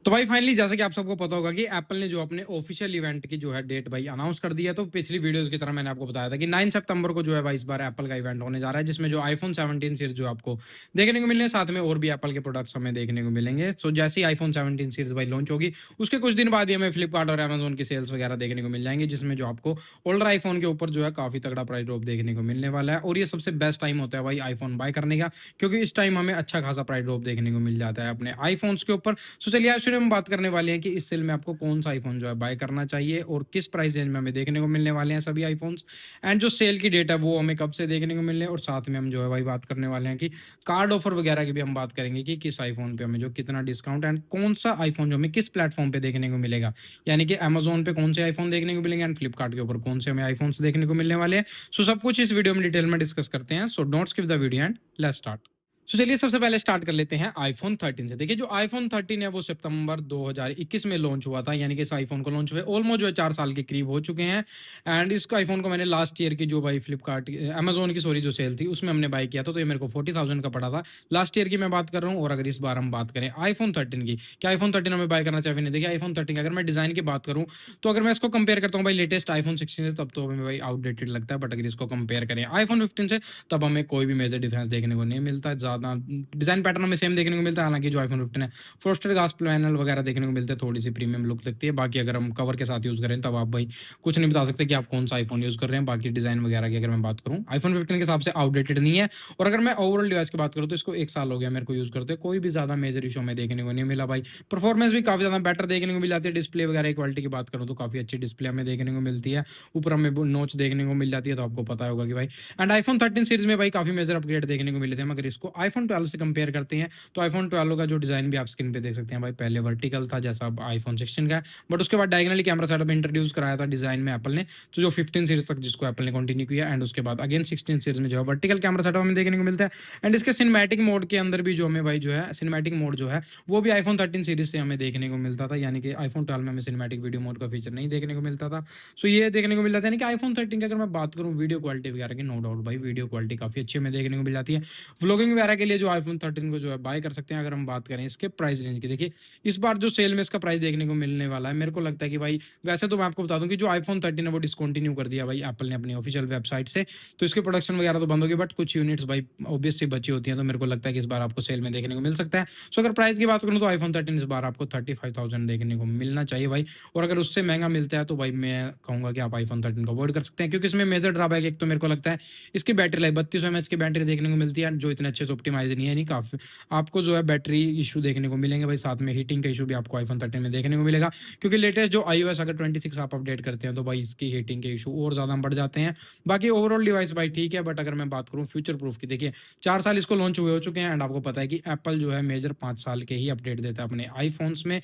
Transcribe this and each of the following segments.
तो भाई फाइनली जैसे कि आप सबको पता होगा कि एप्पल ने जो अपने ऑफिशियल इवेंट की जो है डेट भाई अनाउंस कर दिया। तो पिछली वीडियोस की तरह मैंने आपको बताया था कि 9 सितंबर को जो है भाई इस बार एप्पल का इवेंट होने जा रहा है, जिसमें जो आईफोन 17 सीरीज जो आपको देखने को मिलने, साथ में और भी एप्पल के प्रोडक्ट्स हमें देखने को मिलेंगे। सो जैसे ही आईफोन 17 सीरीज भाई लॉन्च होगी, उसके कुछ दिन बाद ही हमें फ्लिपकार्ट और अमेजोन की सेल्स वगैरह देखने को मिल जाएंगे, जिसमें जो आपको ओल्डर आईफोन के ऊपर जो है काफी तगड़ा प्राइस ड्रॉप देखने को मिलने वाला है। और ये सबसे बेस्ट टाइम होता है भाई आईफोन बाय करने का, क्योंकि इस टाइम हमें अच्छा खासा प्राइस ड्रॉप देखने को मिल जाता है अपने आईफोन्स के ऊपर। सो चलिए आज फिर हम बात करने वाले हैं कि इस सेल में आपको कौन सा आईफोन जो है बाय करना चाहिए और किस प्राइस रेंज में हमें देखने को मिलने वाले हैं सभी आईफोन्स, एंड जो सेल की डेट है वो हमें कब से देखने को मिलने, और साथ में हम जो है भाई बात करने वाले हैं कि कार्ड ऑफर वगैरह की भी हम बात करेंगे कि किस आईफोन पे हमें जो कितना डिस्काउंट एंड कौन सा आईफोन जो हमें किस प्लेटफॉर्म पे देखने को मिलेगा, यानी कि अमेजोन पे कौन से आईफोन देखने को मिलेंगे एंड फ्लिपकार्ट के ऊपर कौन से हमें आईफोन्स देखने को मिलने वाले हैं। सो सब कुछ इस वीडियो में डिटेल में डिस्कस करते हैं। So don't skip the video and let's start. तो चलिए सबसे पहले स्टार्ट कर लेते हैं आईफोन 13 से। देखिए जो आईफोन 13 है वो सितंबर 2021 में लॉन्च हुआ था, यानी कि इस आईफोन को लॉन्च हुए ऑलमोस्ट जो है 4 साल के करीब हो चुके हैं। एंड इसको आईफोन को मैंने लास्ट ईयर की जो भाई फ्लिपकार्ट अमेजोन की सॉरी जो सेल थी उसमें हमने बाय किया था, तो ये मेरे को 40,000 का पड़ा था। लास्ट ईयर की मैं बात कर रहा हूँ। और अगर इस बार हम बात करें आईफोन 13 की, क्या आईफोन 13 हमें बाय करना चाहिए नहीं, देखिए आईफोन 13 अगर मैं डिजाइन की बात करूँ तो अगर मैं इसको कंपेयर करता हूँ भाई लेटेस्ट आईफोन 16 से, तब तो हमें भाई आउटडेटेड लगता है। बट अगर इसको कंपेयर करें आईफोन 15 से, तब हमें कोई भी मेजर डिफरेंस देखने को नहीं मिलता। ज़्यादा डिजाइन पैटर्न में सेम देखने को मिलता है, हालांकि जो आईफोन 15 है फ्रोस्टेड ग्लास पैनल वगैरह देखने को मिलते हैं, थोड़ी सी प्रीमियम लुक लगती है। बाकी अगर हम कवर के साथ यूज़ करें तब आप भाई कुछ नहीं बता सकते कि आप कौन सा आईफोन यूज़ कर रहे हैं। बाकी डिज़ाइन वगैरह की अगर मैं बात करूँ आईफोन 15 के हिसाब से आउटडेटेड नहीं है। और अगर मैं ओवरऑल डिवाइस की बात करूँ तो इसको 1 साल हो गया मेरे को यूज़ करते, कोई भी ज़्यादा मेजर इशू हमें देखने को नहीं मिला भाई। परफॉर्मेंस भी काफ़ी ज़्यादा बेटर देखने को मिल जाती है। डिस्प्ले वगैरह की क्वालिटी की बात करूँ तो काफ़ी अच्छी डिस्प्ले हमें देखने को मिलती है। ऊपर हमें नोच देखने को मिल जाती है, तो आपको पता होगा कि भाई एंड आईफोन 13 सीरीज में भाई काफ़ी मेजर अपग्रेड देखने को मिले थे। मगर इसको आईफोन 12 से कंपेयर करते हैं तो आईफोन 12 का जो डिजाइन भी आप स्क्रीन पे देख सकते हैं भाई, पहले वर्टिकल था जैसा अब आईफोन 16 का है, बट उसके बाद डायगोनली कैमरा सेटअप इंट्रोड्यूस कराया था डिजाइन में एप्पल ने, तो जो 15 सीरीज तक जिसको एप्पल ने कंटिन्यू किया। एंड उसके बाद अगेन 16 सीरीज में जो है वर्टिकल कैमरा सेटअप हमें देखने को मिलता है। एंड इसके सिनेमैटिक मोड के अंदर भी जो हमें भाई जो है सिनेमैटिक मोड जो है वो भी आईफोन 13 सीरीज से हमें देखने को मिलता था, यानी कि आईफोन 12 में हमें सिनेमैटिक वीडियो मोड का फीचर नहीं देखने को मिलता था। सो ये देखने को मिल जाता है। यानी कि आईफोन 13 की अगर मैं बात करूँ वीडियो क्वालिटी वगैरह की, नो डाउट भाई वीडियो क्वालिटी काफी अच्छी हमें देखने को मिल जाती है। व्लॉगिंग वगैरह के लिए जो आईफोन 13 को जो है बाय कर सकते हैं। अगर हम बात करें इसके प्राइस रेंज की, देखिए इस बार जो सेल में इसका प्राइस देखने को मिलने वाला है, मेरे को लगता है कि भाई वैसे तो मैं आपको बता दूं कि जो आईफोन 13 है वो डिसकंटिन्यू कर दिया भाई एप्पल ने अपनी ऑफिशियल वेबसाइट से, तो इसके प्रोडक्शन वगैरह तो बंद होगी, बट कुछ यूनिट्स भाई ऑब्वियसली बची होती हैं, तो मेरे को लगता है कि इस बार आपको सेल में देखने को मिल सकता है। सो अगर प्राइस की बात करूँ तो आईफोन 13 इस बार आपको 35,000 देखने को मिलना चाहिए भाई। और अगर उससे महंगा मिलता है तो भाई मैं कहूंगा कि आप आईफोन 13 को अवॉइड कर सकते हैं, क्योंकि इसमें मेजर ड्रॉबैक एक तो मेरे को लगता है इसकी बैटरी लाइफ 3200 mAh की बैटरी देखने को मिलती है, जो इतने अच्छे से ऑप्टिमाइज नहीं है। नहीं काफी आपको जो है बैटरी इशू देखने को मिलेंगे भाई, साथ में हीटिंग का इशू भी आपको आईफोन 13 में देखने को मिलेगा, क्योंकि लेटेस्ट जो iOS अगर 26 आप अपडेट करते हैं तो भाई इसकी हीटिंग के इशू और ज़्यादा बढ़ जाते हैं। बाकी ओवरऑल डिवाइस भाई ठीक है, बट अगर मैं बात करूँ फ्यूचर प्रूफ की, देखिए 4 साल इसको लॉन्च हुए हो चुके हैं। एंड आपको पता है कि एप्पल जो है मेजर 5 साल के ही अपडेट देता है अपने आईफोन्स में,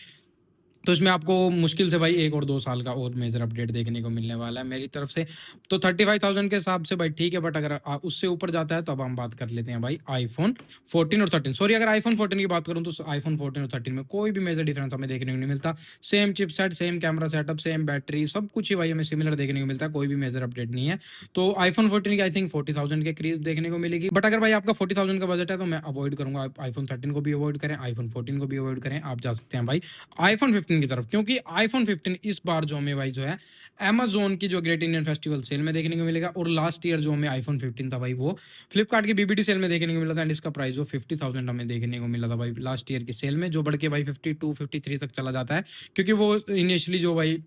तो इसमें आपको मुश्किल से भाई 1 और 2 साल का और मेजर अपडेट देखने को मिलने वाला है मेरी तरफ से। तो 35,000 के हिसाब से भाई ठीक है, बट अगर उससे ऊपर जाता है तो अब हम बात कर लेते हैं भाई आईफोन 14 और 13। सॉरी, अगर आईफोन 14 की बात करूं तो आईफोन 14 और 13 में कोई भी मेजर डिफरेंस हमें देखने को नहीं मिलता। Same chipset, same camera setup, same battery, सब कुछ ही भाई हमें सिमिलर देखने को मिलता है, कोई भी मेजर अपडेट नहीं है। तो आईफोन 14 की आई थिंक 40,000 के करीब देखने को मिलेगी। बट अगर भाई आपका 40,000 का बजट है तो मैं अवॉइड करूंगा, आप आईफोन 13 को भी अवॉइड करें, आईफोन 14 को भी अवॉइड करें, आप जा सकते हैं भाई आईफोन 15 की तरफ, क्योंकि आईफोन 15 इस बार जो हमें भाई जो है अमेजोन की जो ग्रेट इंडियन फेस्टिवल सेल में देखने को मिलेगा। और लास्ट ईयर जो हमें आईफोन 15 था भाई वो फ्लिपकार्ट की बीबीटी सेल में देखने को मिला था। एंड इसका प्राइस जो 50,000 हमें देखने को मिला था भाई लास्ट ईयर की सेल में, जो बढ़ के भाई 52 53 तक चला जाता है, क्योंकि वो इनिशियली जो भाई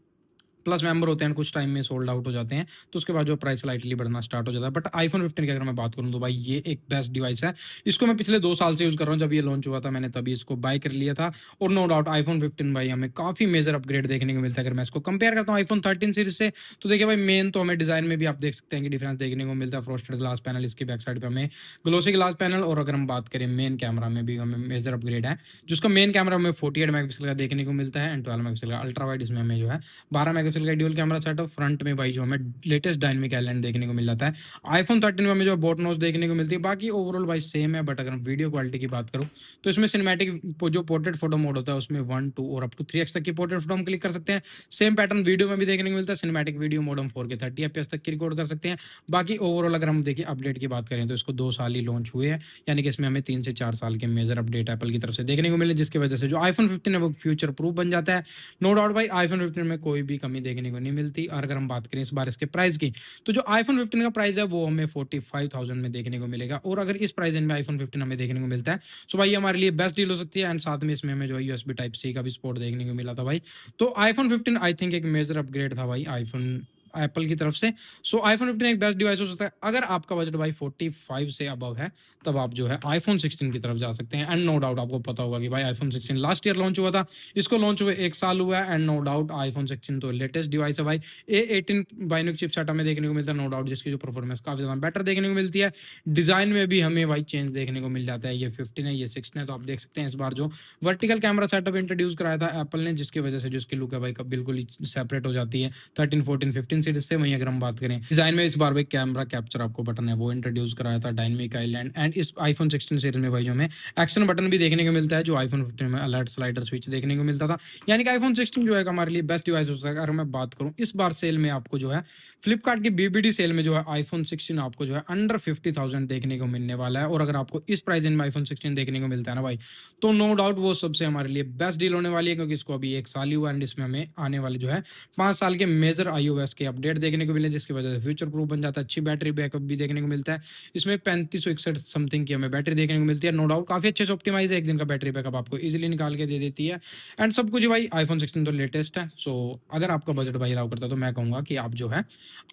प्लस मेंबर होते हैं कुछ टाइम में सोल्ड आउट हो जाते हैं, तो उसके बाद जो प्राइस स्लाइटली बढ़ना स्टार्ट हो जाता है। बट आईफोन 15 की अगर मैं बात करूं तो भाई ये एक बेस्ट डिवाइस है। इसको मैं पिछले 2 साल से यूज कर रहा हूं, जब ये लॉन्च हुआ था मैंने तभी इसको बाय कर लिया था। और नो डाउट आईफोन 15 भाई हमें काफी मेजर अपग्रेड देखने को मिलता है। अगर मैं इसको कंपेयर करता हूँ आईफोन 13 सीरीज से, तो देखिए भाई मेन तो हमें डिजाइन में भी आप देख सकते हैं कि डिफरेंस देखने को मिलता है। फ्रोस्टेड ग्लास पैनल, इसकी बैक साइड पे हमें ग्लोसी ग्लास पैनल, और अगर हम बात करें मेन कैमरा में भी हमें मेजर अपग्रेड है, जिसका मेन कैमरा हमें 48 मेगापिक्सल का देखने को मिलता है एंड 12 मेगापिक्सल का अल्ट्रा वाइड, इसमें हमें जो है 12 मेगापिक्सल का ड्यूल कैमरा सेटअप, फ्रंट में भाई जो हमें लेटेस्ट डायनामिक आइलैंड देखने को मिल जाता है। आईफोन 13 में हमें जो बोट नोच देखने को मिलती है, बाकी ओवरऑल भाई सेम है, बट अगर हम वीडियो क्वालिटी की बात करूँ तो इसमें सिनेमैटिक जो पोर्ट्रेट फोटो मोड होता है उसमें 1, 2 और अप टू 3x तक की पोर्ट्रेट फोटो हम क्लिक कर सकते हैं। सेम पैटर्न वीडियो में भी देखने को मिलता है। सिनेमैटिक वीडियो मोड हम 4K 30 FPS तक की रिकॉर्ड कर सकते हैं। बाकी ओवरऑल अगर हम देखिए अपडेट की बात करें तो इसको 2 साल ही लॉन्च हुए हैं, यानी कि इसमें हमें 3 से 4 साल के मेजर अपडेट एप्पल की तरफ से देखने को मिले, जिसकी वजह से जो आईफोन 15 है वो फ्यूचर प्रूफ बन जाता है। नो डाउट भाई आईफोन 15 में कोई भी कमी देखने को नहीं मिलती। और अगर हम बात करें इस बार इसके प्राइस की, तो जो आईफोन 15 का प्राइस है वो हमें 45,000 में देखने को मिलेगा। और अगर इस प्राइस रेंज में आईफोन 15 हमें देखने को मिलता है तो भाई हमारे लिए बेस्ट डील हो सकती है। एंड साथ में इसमें हमें जो है यूएसबी टाइप सी का भी सपोर्ट देखने को मिला था भाई। तो आईफोन 15 आई थिंक एक मेजर अपग्रेड था भाई आईफोन एप्पल की तरफ से। सो आईफोन 15 एक बेस्ट डिवाइस हो सकता है। अगर आपका बजट भाई 45 से अबव है तब आप जो है आईफोन 16 की तरफ जा सकते हैं। एंड नो डाउट आपको पता होगा कि भाई आईफोन 16 लास्ट ईयर लॉन्च हुआ था, इसको लॉन्च हुए 1 साल हुआ है। एंड नो डाउट आईफोन 16 तो लेटेस्ट डिवाइस है भाई। A18 बाइनोक चिपसेट हमें देखने को मिलता है, नो डाउट, जिसकी जो परफॉर्मेंस काफी ज्यादा बेटर देखने को मिलती है। डिजाइन में भी हमें भाई चेंज देखने को मिल जाता है। ये 15 है, ये 16 है, तो आप देख सकते हैं इस बार जो वर्टिकल कैमरा सेटअप इंट्रोड्यूस कराया था एप्पल ने, जिसकी वजह से जो इसकी लुक है भाई बिल्कुल ही सेपरेट हो जाती है 13, 14, 15 सीरीज से। वहीं अगर हम बात करें डिजाइन में, इस बार भाई कैमरा कैप्चर आपको बटन है वो इंट्रोड्यूस कराया था डायनामिक आइलैंड। एंड इस आईफोन 16 सीरीज में भाई जो हमें एक्शन बटन भी देखने को मिलता है, जो आईफोन 15 में अलर्ट स्लाइडर स्विच देखने को मिलता था। यानी कि आईफोन 16 जो है हमारे लिए बेस्ट डिवाइस हो सकता है। अगर मैं बात करूं इस बार सेल में आपको जो है फ्लिपकार्ट की बीबीडी सेल में जो है आईफोन 16 आपको जो है अंडर 50,000 देखने को मिलने वाला है। और अगर आपको इस प्राइस में आईफोन 16 देखने को मिलता है ना भाई, तो नो डाउट वो सबसे हमारे लिए बेस्ट डील होने वाली है, क्योंकि इसको अभी 1 साल ही हुआ। एंड इसमें हमें आने वाले जो है 5 साल के मेजर iOS के अपडेट देखने को मिले, जिसकी वजह से फ्यूचर प्रूफ बन जाता है। अच्छी बैटरी बैकअप भी देखने को मिलता है। इसमें 3561 समथिंग की हमें बैटरी देखने को मिलती है। नो डाउट काफी अच्छे से ऑप्टिमाइज है, 1 दिन का बैटरी बैकअप आपको इजीली निकाल के दे देती है। एंड सब कुछ भाई आईफोन 16 तो लेटेस्ट है। सो अगर आपका बजट भाई अलाउ करता है तो मैं कहूंगा कि आप जो है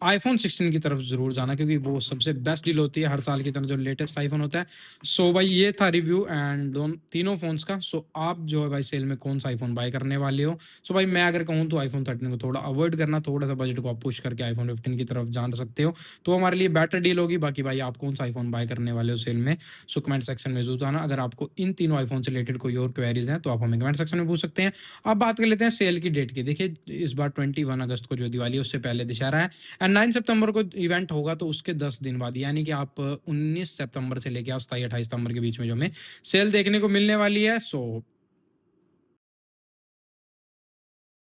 आईफोन 16 की तरफ जरूर जाना, क्योंकि वो सबसे बेस्ट डील होती है हर साल की तरह जो लेटेस्ट आईफोन होता है। सो भाई ये था रिव्यू एंड तीनों फोन्स का। सो आप जो है भाई सेल में कौन सा आईफोन बाय करने वाले हो? सो भाई मैं अगर कहूँ तो आईफोन 13 को थोड़ा अवॉइड करना, थोड़ा सा बजट को आप पुश करके आईफोन 15 की तरफ जान सकते हो, तो हमारे लिए बेटर डील होगी। बाकी भाई आप कौन सा आईफोन बाय करने वाले हो सेल में? सो कमेंट सेक्शन में जरूर आना। अगर आपको इन तीनों आईफोन से रिलेटेड कोई और क्वेरीज हैं तो आप हमें कमेंट सेक्शन में पूछ सकते हैं। अब बात कर लेते हैं सेल की डेट की। देखिए इस बार 21 अगस्त को जो दिवाली है उससे पहले दशहरा है। एंड 9 सितंबर को इवेंट होगा, तो उसके 10 दिन बाद यानी कि आप 19 सितंबर से लेकर आप 27, 28 सितंबर के बीच में जो हमें सेल देखने को मिलने वाली है। सो